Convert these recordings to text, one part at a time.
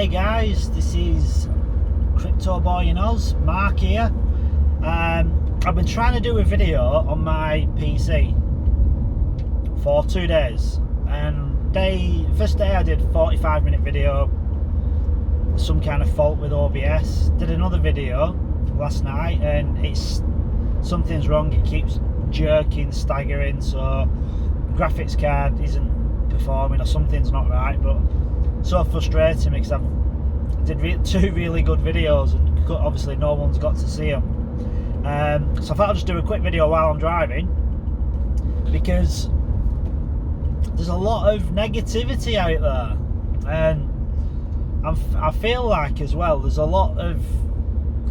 Hey guys, this is Crypto Boy in Oz, Mark here. I've been trying to do a video on my PC for 2 days, and first day I did a 45-minute video, some kind of fault with OBS. Did another video last night and something's wrong, it keeps jerking, staggering, so graphics card isn't performing or something's not right. But so frustrating because I did two really good videos and obviously no one's got to see them. So I thought I'd just do a quick video while I'm driving, because there's a lot of negativity out there, and I feel like as well there's a lot of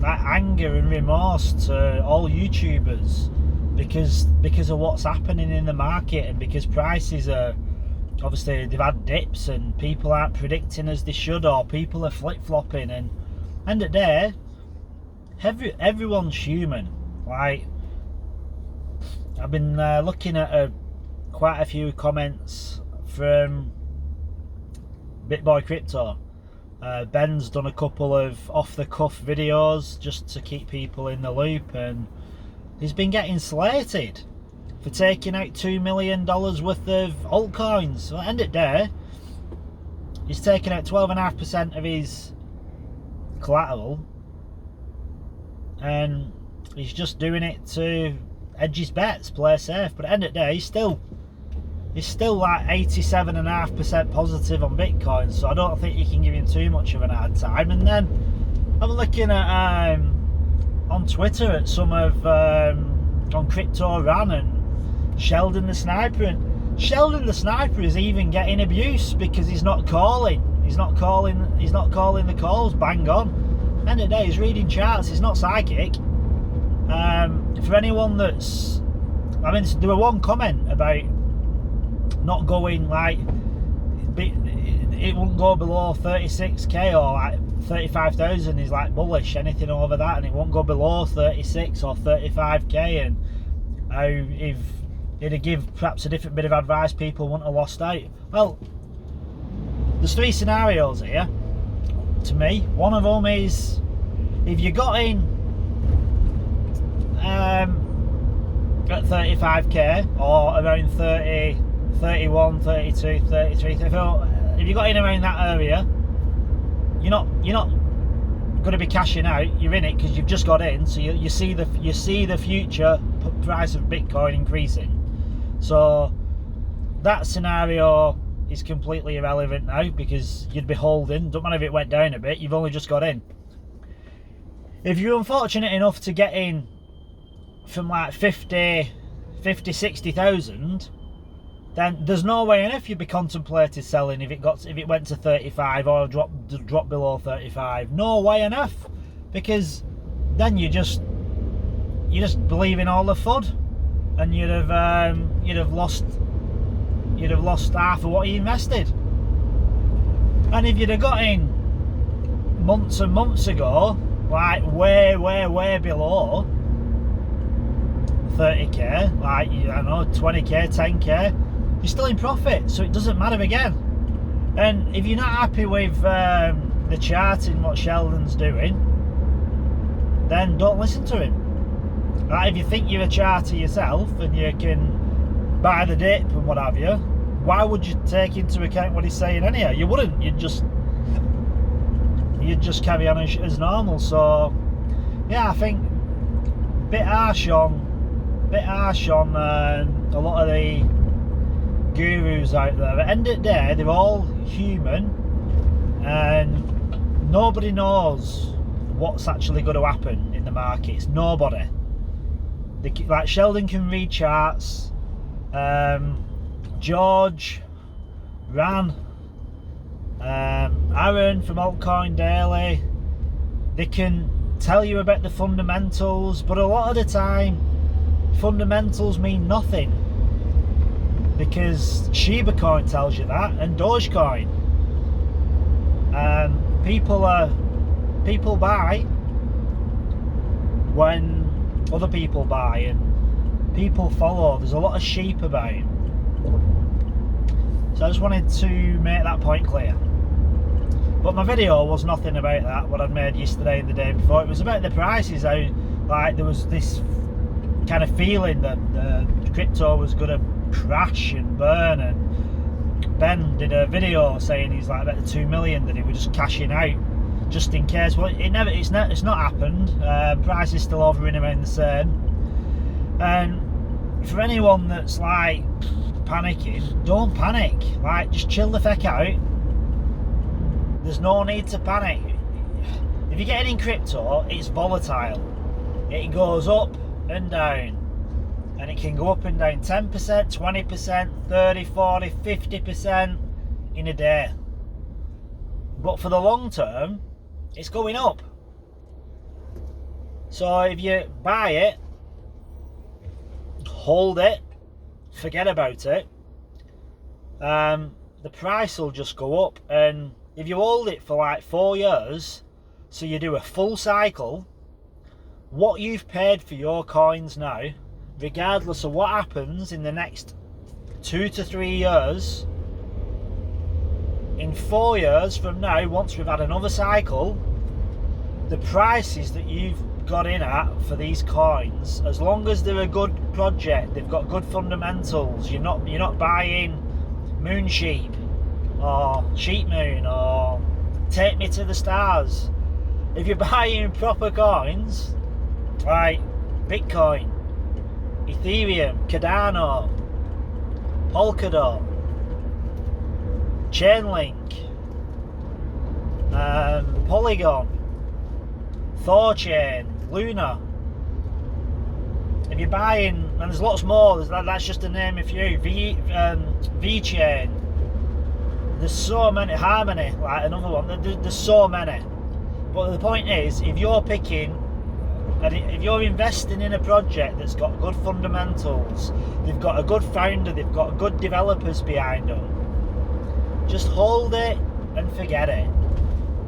like anger and remorse to all YouTubers because of what's happening in the market, and because prices are obviously, they've had dips and people aren't predicting as they should, or people are flip-flopping, and end of the day everyone's human. Like, I've been looking at quite a few comments from BitBoy Crypto. Ben's done a couple of off-the-cuff videos just to keep people in the loop, and he's been getting slated for taking out $2 million worth of altcoins. So at the end of the day, he's taking out 12.5% of his collateral, and he's just doing it to edge his bets, play safe. But at the end of the day, he's still like 87.5% positive on Bitcoin, so I don't think you can give him too much of an hard time. And then I'm looking at on Twitter at some of on Crypto Ran and Sheldon the Sniper, and Sheldon the Sniper is even getting abuse because he's not calling the calls bang on. End of the day, he's reading charts, he's not psychic. For anyone that's, I mean, there was one comment about not going, like, it won't go below 36k, or like 35,000 is like bullish, anything over that, and it won't go below 36 or 35k, and how if it'd give perhaps a different bit of advice, people wouldn't have lost out. Well, there's three scenarios here to me. One of them is if you got in at 35k or around 30, 31, 32, 33, if you got in around that area, you're not going to be cashing out. You're in it because you've just got in, so you see the future price of Bitcoin increasing. So that scenario is completely irrelevant now, because you'd be holding. Don't matter if it went down a bit, you've only just got in. If you're unfortunate enough to get in from like 50, 60,000, then there's no way on earth you'd be contemplating selling if it went to 35 or drop below 35. No way on earth, because then you just believe in all the FUD, and you'd have lost half of what you invested. And if you'd have got in months and months ago, like way below 30k, like, I don't know, 20k, 10k, you're still in profit, so it doesn't matter again. And if you're not happy with the chart and what Sheldon's doing, then don't listen to him. Like, if you think you're a charter yourself and you can buy the dip and what have you, why would you take into account what he's saying anyhow? You wouldn't. You'd just carry on as normal. So yeah, I think bit harsh on a lot of the gurus out there. At the end of the day, they're all human, and nobody knows what's actually going to happen in the markets. Nobody. Like, Sheldon can read charts, George, Ran, Aaron from Altcoin Daily, they can tell you about the fundamentals, but a lot of the time fundamentals mean nothing, because Shiba Coin tells you that, and Dogecoin. People buy when other people buy, and people follow. There's a lot of sheep about. So I just wanted to make that point clear. But my video was nothing about that, what I'd made yesterday and the day before. It was about the prices, how like there was this kind of feeling that the crypto was going to crash and burn, and Ben did a video saying he's like about 2 million that he was just cashing out just in case. Well, it's not happened. Price is still hovering around the same. And for anyone that's like panicking, don't panic. Like, just chill the feck out. There's no need to panic. If you're getting in crypto, it's volatile. It goes up and down, and it can go up and down 10%, 20%, 30, 40, 50% in a day. But for the long term, it's going up. So if you buy it, hold it, forget about it, the price will just go up. And if you hold it for like 4 years, so you do a full cycle, what you've paid for your coins now, regardless of what happens in the next 2 to 3 years, in 4 years from now, once we've had another cycle, the prices that you've got in at for these coins, as long as they're a good project, they've got good fundamentals, you're not buying moon sheep or sheep moon or take me to the stars. If you're buying proper coins like Bitcoin, Ethereum, Cardano, Polkadot, Chainlink, Polygon, Thorchain, Luna. If you're buying, and there's lots more, that's just to name a few, VeChain, there's so many, Harmony, like another one, there's so many. But the point is, if you're picking, and if you're investing in a project that's got good fundamentals, they've got a good founder, they've got good developers behind them, just hold it and forget it.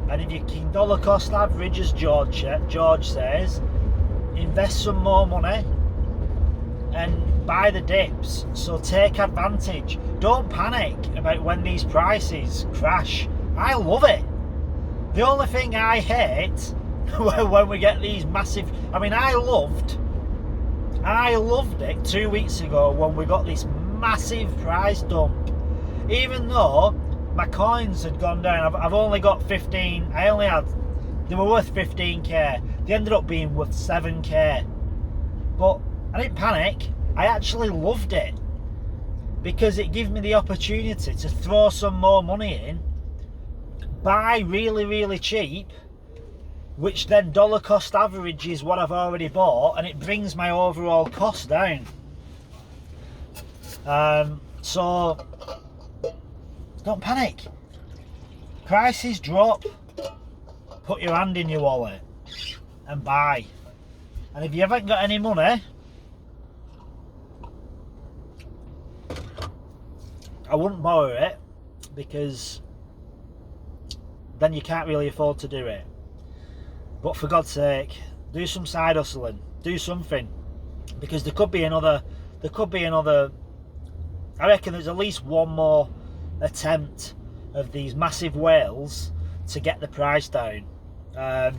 And if you can dollar cost average, as George says, invest some more money and buy the dips. So take advantage. Don't panic about when these prices crash. I love it. The only thing I hate when we get these massive, I mean, I loved it 2 weeks ago when we got this massive price dump. Even though my coins had gone down, I've only got 15, they were worth 15k, they ended up being worth 7k. But I didn't panic, I actually loved it, because it gave me the opportunity to throw some more money in, buy really, really cheap, which then dollar cost average is what I've already bought, and it brings my overall cost down. So don't panic. Prices drop, put your hand in your wallet and buy. And if you haven't got any money, I wouldn't borrow it, because then you can't really afford to do it. But for God's sake, do some side hustling, do something, because there could be another, I reckon there's at least one more attempt of these massive whales to get the price down,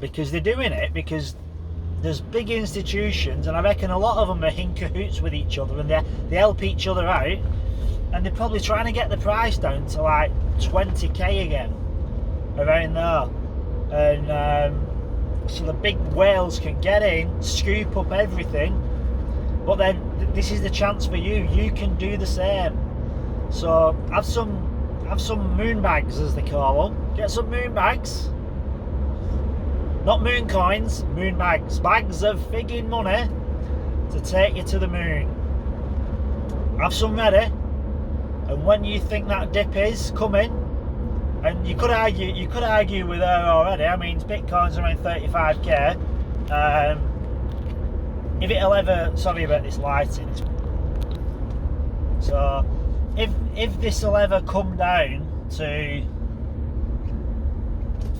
because they're doing it because there's big institutions, and I reckon a lot of them are in cahoots with each other, and they help each other out, and they're probably trying to get the price down to like 20k again, around there, and so the big whales can get in, scoop up everything. But then this is the chance for you. You can do the same. So have some moon bags, as they call them. Get some moon bags. Not moon coins, moon bags. Bags of frigging money to take you to the moon. Have some ready. And when you think that dip is coming, and you could argue with her already. I mean, Bitcoin's around 35k. If it'll ever, sorry about this lighting. So if this will ever come down to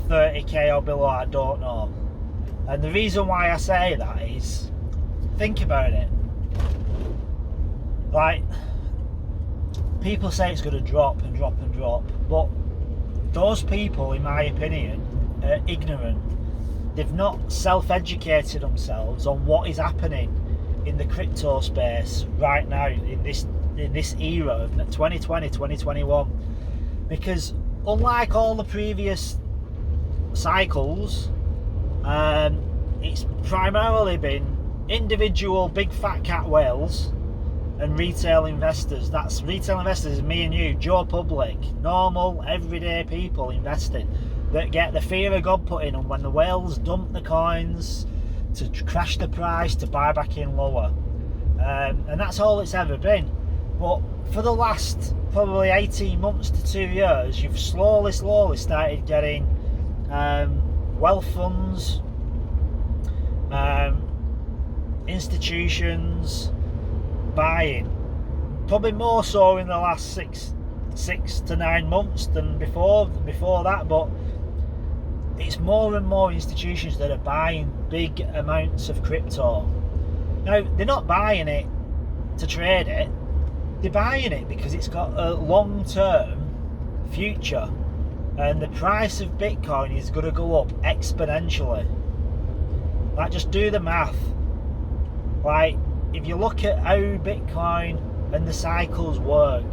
30k or below, I don't know. And the reason why I say that is, think about it. Like, people say it's going to drop and drop and drop, but those people, in my opinion, are ignorant. They've not self-educated themselves on what is happening in the crypto space right now in this era of 2020, 2021. Because unlike all the previous cycles, it's primarily been individual big fat cat whales and retail investors. That's retail investors, me and you, Joe Public, normal everyday people investing, that get the fear of God put in them when the whales dump the coins to crash the price to buy back in lower, and that's all it's ever been. But for the last probably 18 months to 2 years, you've slowly started getting wealth funds, institutions buying, probably more so in the last six to 9 months than before that, but it's more and more institutions that are buying big amounts of crypto. Now, they're not buying it to trade it, they're buying it because it's got a long-term future, and the price of Bitcoin is going to go up exponentially. Like, just do the math. Like, if you look at how Bitcoin and the cycles work,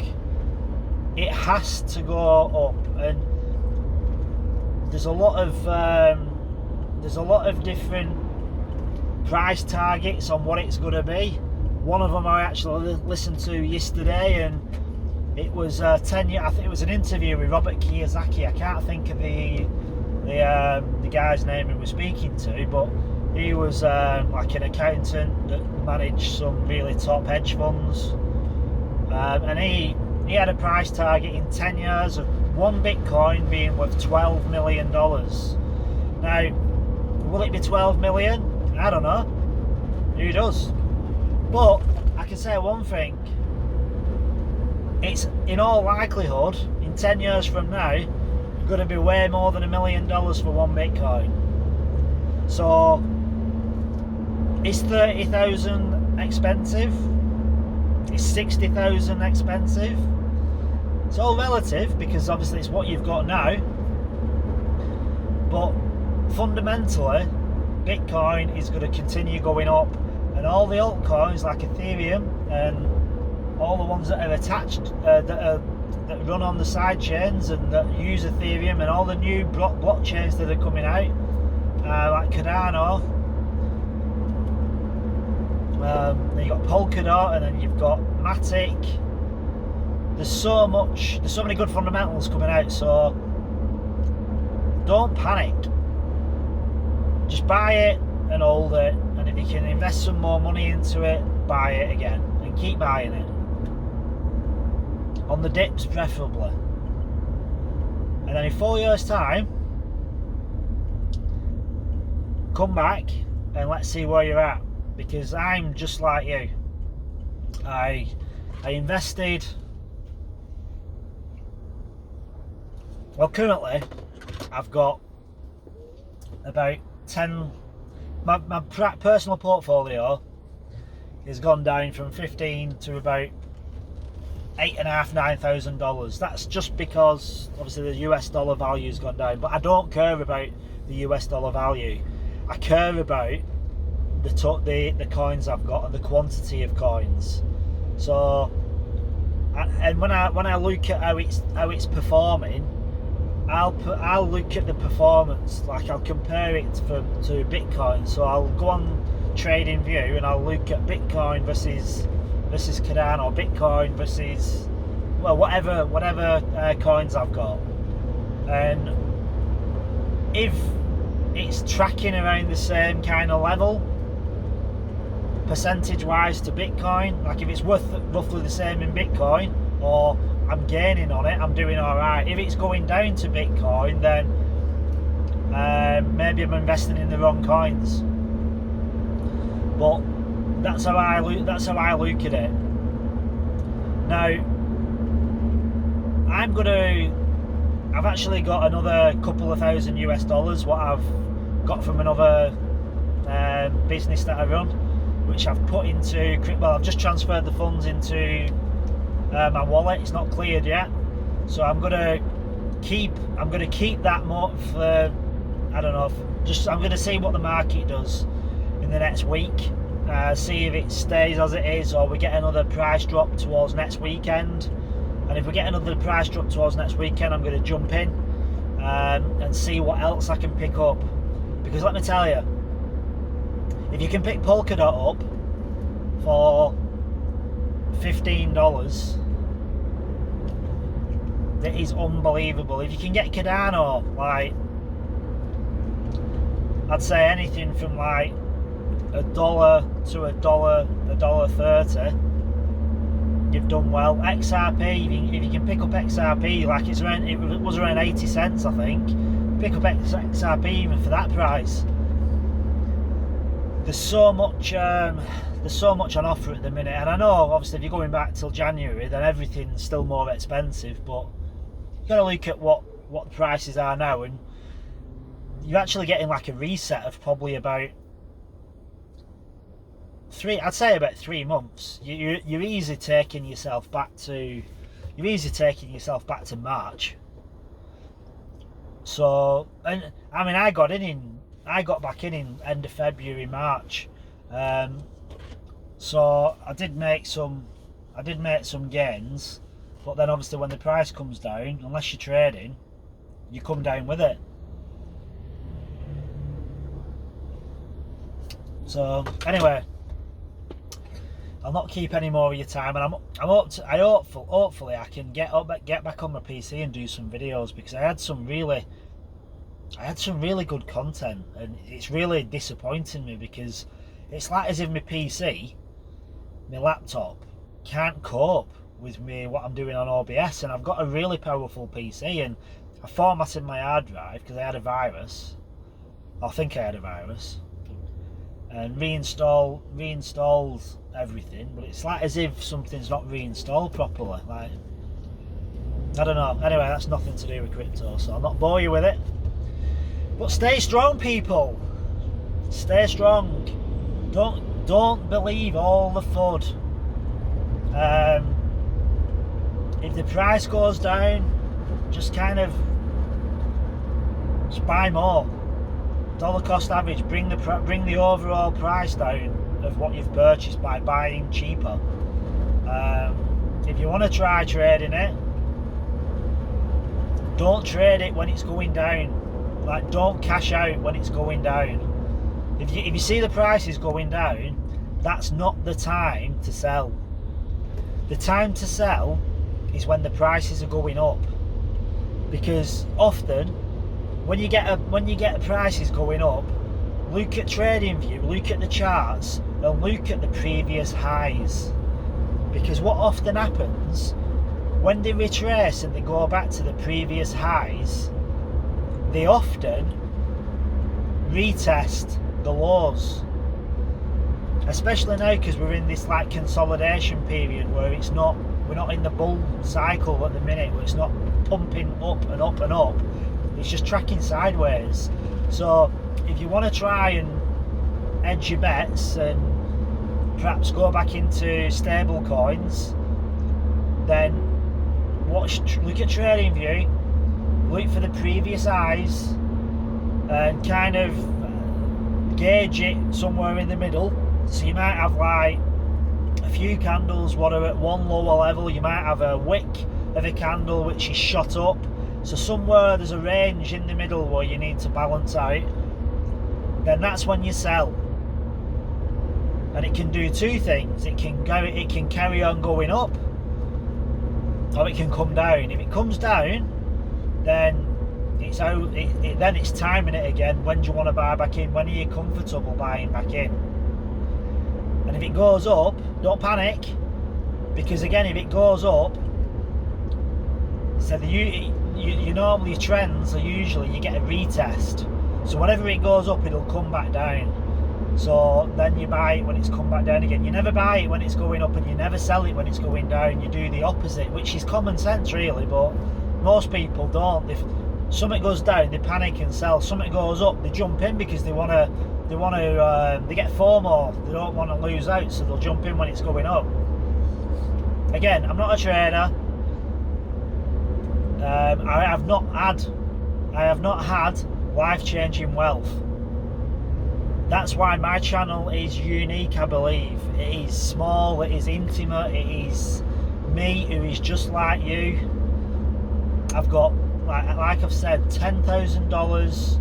it has to go up, and there's a lot of different price targets on what it's going to be. One of them I actually listened to yesterday, and it was 10 year. I think it was an interview with Robert Kiyosaki. I can't think of the guy's name he was speaking to, but he was like an accountant that managed some really top hedge funds, and he had a price target in 10 years of one Bitcoin being worth $12 million. Now, will it be 12 million? I don't know. Who does? But I can say one thing. It's in all likelihood, in 10 years from now, going to be way more than $1 million for one Bitcoin. So, is 30,000 expensive? Is 60,000 expensive? It's all relative, because obviously it's what you've got now. But fundamentally, Bitcoin is going to continue going up, and all the altcoins like Ethereum and all the ones that are attached, that run on the side chains and that use Ethereum, and all the new blockchains that are coming out, like Cardano. Then you've got Polkadot, and then you've got Matic. There's so many good fundamentals coming out, so don't panic. Just buy it and hold it, and if you can invest some more money into it, buy it again and keep buying it. On the dips preferably. And then in 4 years' time, come back and let's see where you're at. Because I'm just like you. I invested. Well, currently I've got about 10. My personal portfolio has gone down from 15 to about $8,500–9,000. That's just because obviously the US dollar value has gone down. But I don't care about the US dollar value. I care about the coins I've got and the quantity of coins. So, and when I look at how it's performing, I'll look at the performance, like I'll compare it to Bitcoin. So I'll go on TradingView and I'll look at Bitcoin versus Cardano, Bitcoin versus, well, whatever coins I've got, and if it's tracking around the same kind of level percentage wise to Bitcoin, like if it's worth roughly the same in Bitcoin, or I'm gaining on it, I'm doing alright. If it's going down to Bitcoin, then maybe I'm investing in the wrong coins. But that's how I look at it. Now, I've actually got another couple of thousand US dollars what I've got from another business that I run, which I've put into, well, I've just transferred the funds into my wallet. It's not cleared yet, so I'm gonna I'm going to keep that more for, I don't know, I'm going to see what the market does in the next week. See if it stays as it is, or we get another price drop towards next weekend. And if we get another price drop towards next weekend, I'm going to jump in and see what else I can pick up. Because let me tell you, if you can pick Polkadot up for $15, that is unbelievable. If you can get Cardano, like, I'd say anything from like $1 to $1.30, you've done well. XRP, if you can pick up XRP, like it was around 80 cents, I think. Pick up XRP even for that price. There's so much on offer at the minute, and I know obviously if you're going back till January, then everything's still more expensive, but you got to look at what the prices are now, and you're actually getting like a reset of probably about I'd say about 3 months. You're easily taking yourself back to March. So, and I mean, I got back in end of February, March. So I did make some gains, but then obviously when the price comes down, unless you're trading, you come down with it. So anyway, I'll not keep any more of your time, and hopefully I can get back on my PC and do some videos, because I had some really good content, and it's really disappointing me, because it's like as if my PC, my laptop, can't cope with me what I'm doing on OBS, and I've got a really powerful PC, and I formatted my hard drive because I had a virus. I think I had a virus. And reinstalled everything, but it's like as if something's not reinstalled properly. Like, I don't know. Anyway, that's nothing to do with crypto, so I'll not bore you with it. But stay strong, people. Stay strong. Don't believe all the FUD. If the price goes down, just buy more. Dollar cost average, bring the overall price down of what you've purchased by buying cheaper. If you want to try trading it, don't trade it when it's going down. Like, don't cash out when it's going down. If you see the prices going down, that's not the time to sell. The time to sell is when the prices are going up, because often when you get prices going up, look at TradingView, look at the charts, and look at the previous highs. Because what often happens, when they retrace and they go back to the previous highs, they often retest the lows. Especially now, because we're in this like consolidation period where we're not in the bull cycle at the minute, where it's not pumping up and up and up. It's just tracking sideways. So if you want to try and edge your bets and perhaps go back into stable coins, then look at TradingView, look for the previous highs, and kind of gauge it somewhere in the middle. So you might have like a few candles what are at one lower level, you might have a wick of a candle which is shot up. So somewhere there's a range in the middle where you need to balance out. Then that's when you sell. And it can do two things. It can carry on going up, or it can come down. If it comes down, then it's timing it again. When do you want to buy back in? When are you comfortable buying back in? And if it goes up, don't panic, because again, if it goes up, so normally trends are usually you get a retest. So whenever it goes up, it'll come back down. So then you buy it when it's come back down again. You never buy it when it's going up, and you never sell it when it's going down. You do the opposite, which is common sense really, but most people don't. If something goes down, they panic and sell. Something goes up, they jump in because they get FOMO. They don't want to lose out, so they'll jump in when it's going up. Again, I'm not a trader. I have not had life-changing wealth. That's why my channel is unique, I believe. It is small, it is intimate, it is me who is just like you. I've got, like I've said, $10,000.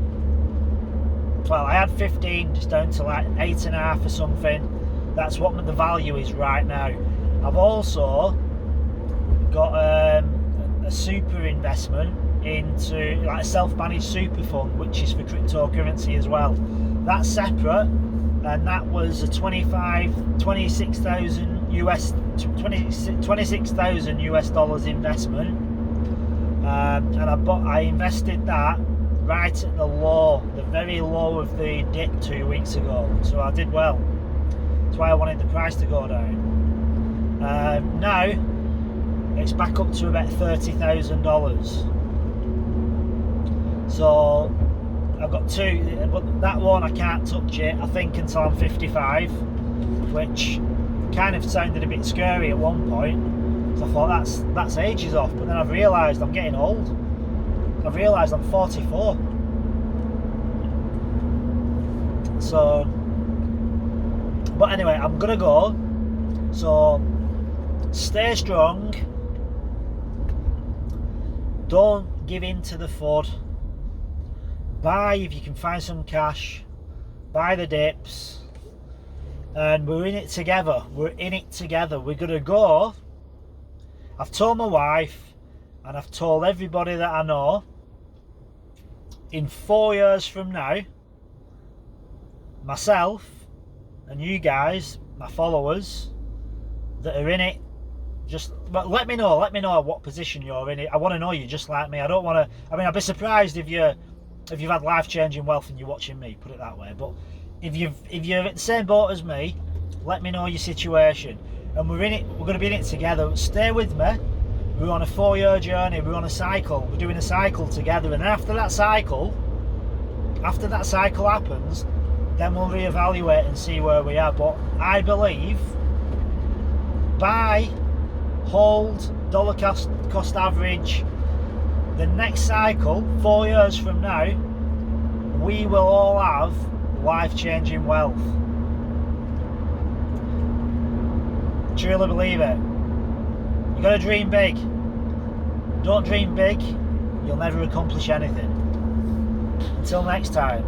Well, I had 15, just down to like 8.5 or something. That's what the value is right now. I've also got a super investment into like a self-managed super fund, which is for cryptocurrency as well. That's separate, and that was a 26,000 US dollars investment, and I invested that right at the very low of the dip 2 weeks ago, so I did well. That's why I wanted the price to go down. Now it's back up to about $30,000. So I've got two, but that one I can't touch it, I think, until I'm 55, which kind of sounded a bit scary at one point. So I thought that's ages off, but then I've realised I'm getting old. I've realised I'm 44. So, but anyway, I'm gonna go. So stay strong. Don't give in to the FUD. Buy if you can find some cash. Buy the dips. And we're in it together. We're in it together. We're gonna go. I've told my wife, and I've told everybody that I know, in 4 years from now, myself and you guys, my followers that are in it, just let me know what position you're in it. I want to know you just like me. I don't want to, I mean, I'd be surprised if you've had life-changing wealth and you're watching me, put it that way. But if you're at the same boat as me, let me know your situation. And we're in it, we're going to be in it together. Stay with me. We're on a 4-year journey, we're on a cycle, we're doing a cycle together, and after that cycle happens, then we'll reevaluate and see where we are. But I believe buy, hold, dollar cost average, the next cycle, 4 years from now, we will all have life-changing wealth. Truly believe it. You gotta dream big. Don't dream big, you'll never accomplish anything. Until next time.